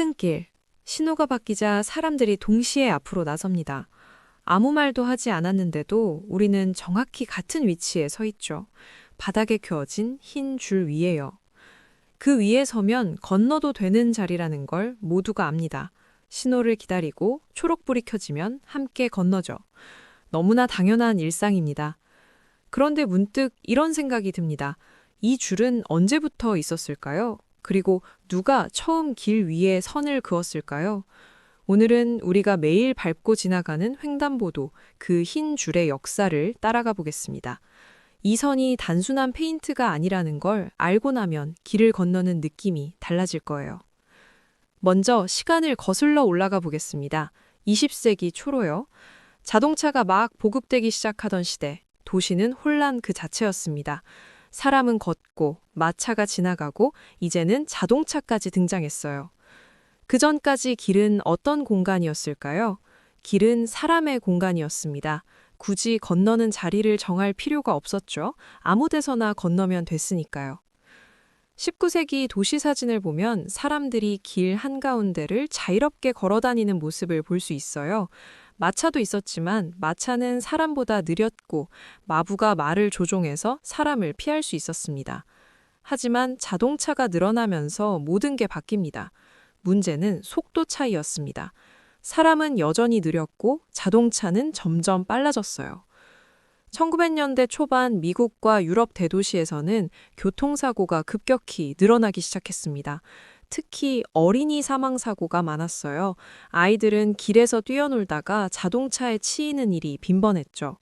퇴근길, 신호가 바뀌자 사람들이 동시에 앞으로 나섭니다. 아무 말도 하지 않았는데도 우리는 정확히 같은 위치에 서 있죠. 바닥에 그어진 흰 줄 위에요. 그 위에 서면 건너도 되는 자리라는 걸 모두가 압니다. 신호를 기다리고 초록불이 켜지면 함께 건너죠. 너무나 당연한 일상입니다. 그런데 문득 이런 생각이 듭니다. 이 줄은 언제부터 있었을까요? 그리고 누가 처음 길 위에 선을 그었을까요? 오늘은 우리가 매일 밟고 지나가는 횡단보도, 그 흰 줄의 역사를 따라가 보겠습니다. 이 선이 단순한 페인트가 아니라는 걸 알고 나면 길을 건너는 느낌이 달라질 거예요. 먼저 시간을 거슬러 올라가 보겠습니다. 20세기 초로요. 자동차가 막 보급되기 시작하던 시대, 도시는 혼란 그 자체였습니다. 사람은 걷고, 마차가 지나가고, 이제는 자동차까지 등장했어요. 그 전까지 길은 어떤 공간이었을까요? 길은 사람의 공간이었습니다. 굳이 건너는 자리를 정할 필요가 없었죠. 아무 데서나 건너면 됐으니까요. 19세기 도시 사진을 보면 사람들이 길 한가운데를 자유롭게 걸어 다니는 모습을 볼 수 있어요. 마차도 있었지만 마차는 사람보다 느렸고 마부가 말을 조종해서 사람을 피할 수 있었습니다. 하지만 자동차가 늘어나면서 모든 게 바뀝니다. 문제는 속도 차이였습니다. 사람은 여전히 느렸고 자동차는 점점 빨라졌어요. 1900년대 초반 미국과 유럽 대도시에서는 교통사고가 급격히 늘어나기 시작했습니다. 특히 어린이 사망사고가 많았어요. 아이들은 길에서 뛰어놀다가 자동차에 치이는 일이 빈번했죠.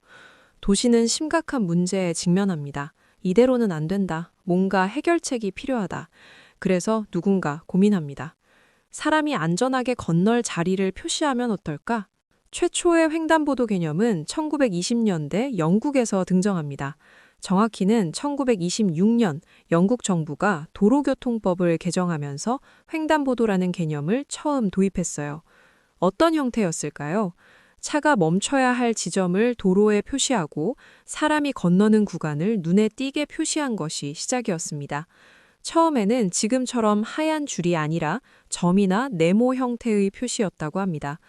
도시는 심각한 문제에 직면합니다. 이대로는 안 된다. 뭔가 해결책이 필요하다. 그래서 누군가 고민합니다. 사람이 안전하게 건널 자리를 표시하면 어떨까? 최초의 횡단보도 개념은 1920년대 영국에서 등장합니다. 정확히는 1926년 영국 정부가 도로교통법을 개정하면서 횡단보도라는 개념을 처음 도입했어요. 어떤 형태였을까요? 차가 멈춰야 할 지점을 도로에 표시하고 사람이 건너는 구간을 눈에 띄게 표시한 것이 시작이었습니다. 처음에는 지금처럼 하얀 줄이 아니라 점이나 네모 형태의 표시였다고 합니다.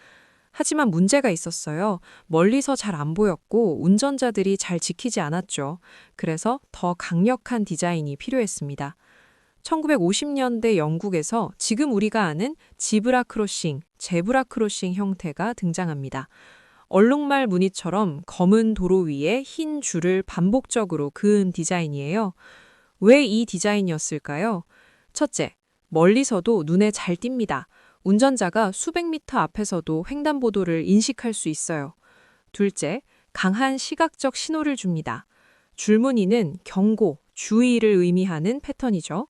하지만 문제가 있었어요. 멀리서 잘 안 보였고 운전자들이 잘 지키지 않았죠. 그래서 더 강력한 디자인이 필요했습니다. 1950년대 영국에서 지금 우리가 아는 지브라 크로싱, 제브라 크로싱 형태가 등장합니다. 얼룩말 무늬처럼 검은 도로 위에 흰 줄을 반복적으로 그은 디자인이에요. 왜 이 디자인이었을까요? 첫째, 멀리서도 눈에 잘 띕니다. 운전자가 수백 미터 앞에서도 횡단보도를 인식할 수 있어요. 둘째, 강한 시각적 신호를 줍니다. 줄무늬는 경고, 주의를 의미하는 패턴이죠.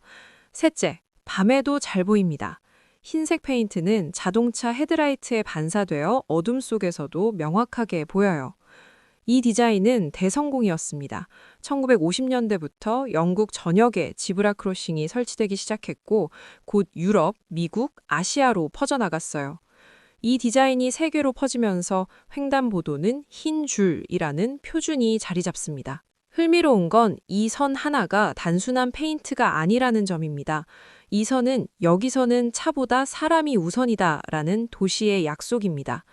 셋째, 밤에도 잘 보입니다. 흰색 페인트는 자동차 헤드라이트에 반사되어 어둠 속에서도 명확하게 보여요. 이 디자인은 대성공이었습니다. 1950년대부터 영국 전역에 지브라 크로싱이 설치되기 시작했고 곧 유럽, 미국, 아시아로 퍼져나갔어요. 이 디자인이 세계로 퍼지면서 횡단보도는 흰 줄이라는 표준이 자리 잡습니다. 흥미로운 건 이 선 하나가 단순한 페인트가 아니라는 점입니다. 이 선은 여기서는 차보다 사람이 우선이다라는 도시의 약속입니다.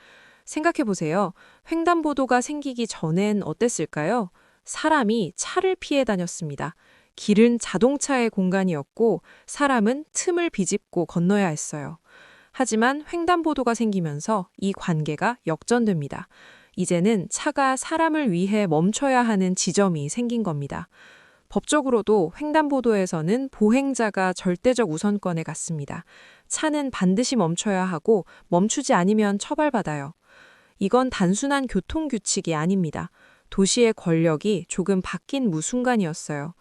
생각해보세요. 횡단보도가 생기기 전엔 어땠을까요? 사람이 차를 피해 다녔습니다. 길은 자동차의 공간이었고 사람은 틈을 비집고 건너야 했어요. 하지만 횡단보도가 생기면서 이 관계가 역전됩니다. 이제는 차가 사람을 위해 멈춰야 하는 지점이 생긴 겁니다. 법적으로도 횡단보도에서는 보행자가 절대적 우선권에 갖습니다. 차는 반드시 멈춰야 하고 멈추지 않으면 처벌받아요. 이건 단순한 교통규칙이 아닙니다. 도시의 권력이 조금 바뀐 순간이었어요.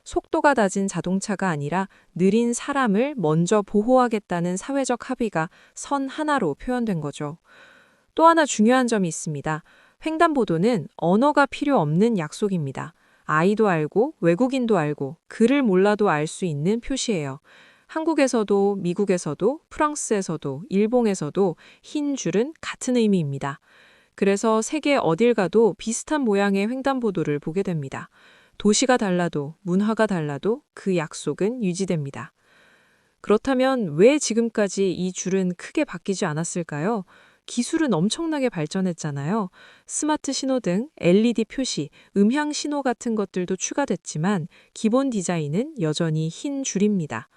속도가 낮은 자동차가 아니라 느린 사람을 먼저 보호하겠다는 사회적 합의가 선 하나로 표현된 거죠. 또 하나 중요한 점이 있습니다. 횡단보도는 언어가 필요 없는 약속입니다. 아이도 알고 외국인도 알고 글을 몰라도 알 수 있는 표시예요. 한국에서도 미국에서도 프랑스에서도 일본에서도 흰 줄은 같은 의미입니다. 그래서 세계 어딜 가도 비슷한 모양의 횡단보도를 보게 됩니다. 도시가 달라도 문화가 달라도 그 약속은 유지됩니다. 그렇다면 왜 지금까지 이 줄은 크게 바뀌지 않았을까요? 기술은 엄청나게 발전했잖아요. 스마트 신호등, LED 표시, 음향 신호 같은 것들도 추가됐지만 기본 디자인은 여전히 흰 줄입니다.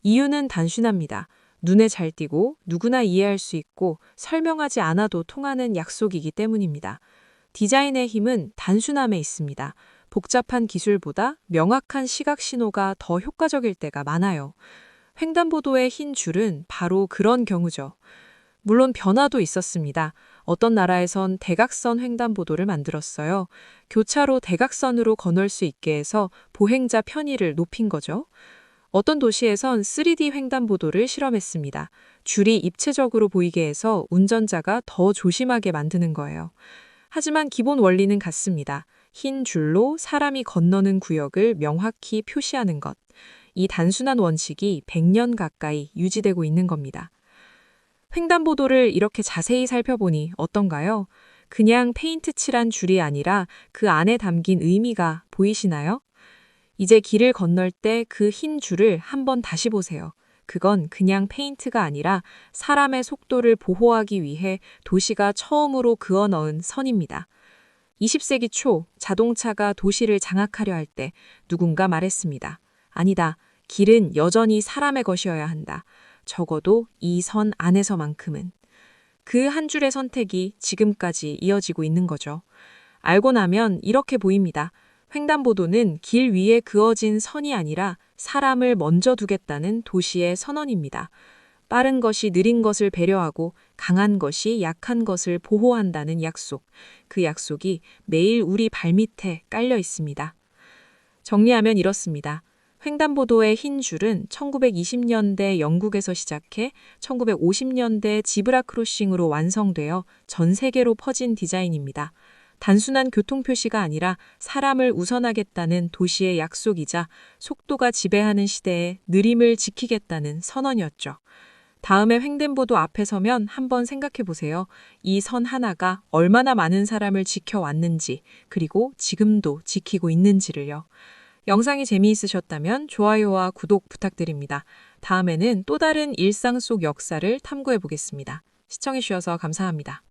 이유는 단순합니다. 눈에 잘 띄고 누구나 이해할 수 있고 설명하지 않아도 통하는 약속이기 때문입니다. 디자인의 힘은 단순함에 있습니다. 복잡한 기술보다 명확한 시각 신호가 더 효과적일 때가 많아요. 횡단보도의 흰 줄은 바로 그런 경우죠. 물론 변화도 있었습니다. 어떤 나라에선 대각선 횡단보도를 만들었어요. 교차로 대각선으로 건널 수 있게 해서 보행자 편의를 높인 거죠. 어떤 도시에선 3D 횡단보도를 실험했습니다. 줄이 입체적으로 보이게 해서 운전자가 더 조심하게 만드는 거예요. 하지만 기본 원리는 같습니다. 흰 줄로 사람이 건너는 구역을 명확히 표시하는 것. 이 단순한 원칙이 100년 가까이 유지되고 있는 겁니다. 횡단보도를 이렇게 자세히 살펴보니 어떤가요? 그냥 페인트 칠한 줄이 아니라 그 안에 담긴 의미가 보이시나요? 이제 길을 건널 때 그 흰 줄을 한번 다시 보세요. 그건 그냥 페인트가 아니라 사람의 속도를 보호하기 위해 도시가 처음으로 그어 넣은 선입니다. 20세기 초 자동차가 도시를 장악하려 할 때 누군가 말했습니다. 아니다. 길은 여전히 사람의 것이어야 한다. 적어도 이 선 안에서만큼은. 그 한 줄의 선택이 지금까지 이어지고 있는 거죠. 알고 나면 이렇게 보입니다. 횡단보도는 길 위에 그어진 선이 아니라 사람을 먼저 두겠다는 도시의 선언입니다. 빠른 것이 느린 것을 배려하고 강한 것이 약한 것을 보호한다는 약속. 그 약속이 매일 우리 발밑에 깔려 있습니다. 정리하면 이렇습니다. 횡단보도의 흰 줄은 1920년대 영국에서 시작해 1950년대 지브라 크로싱으로 완성되어 전 세계로 퍼진 디자인입니다. 단순한 교통표시가 아니라 사람을 우선하겠다는 도시의 약속이자 속도가 지배하는 시대에 느림을 지키겠다는 선언이었죠. 다음에 횡단보도 앞에 서면 한번 생각해 보세요. 이 선 하나가 얼마나 많은 사람을 지켜왔는지, 그리고 지금도 지키고 있는지를요. 영상이 재미있으셨다면 좋아요와 구독 부탁드립니다. 다음에는 또 다른 일상 속 역사를 탐구해 보겠습니다. 시청해 주셔서 감사합니다.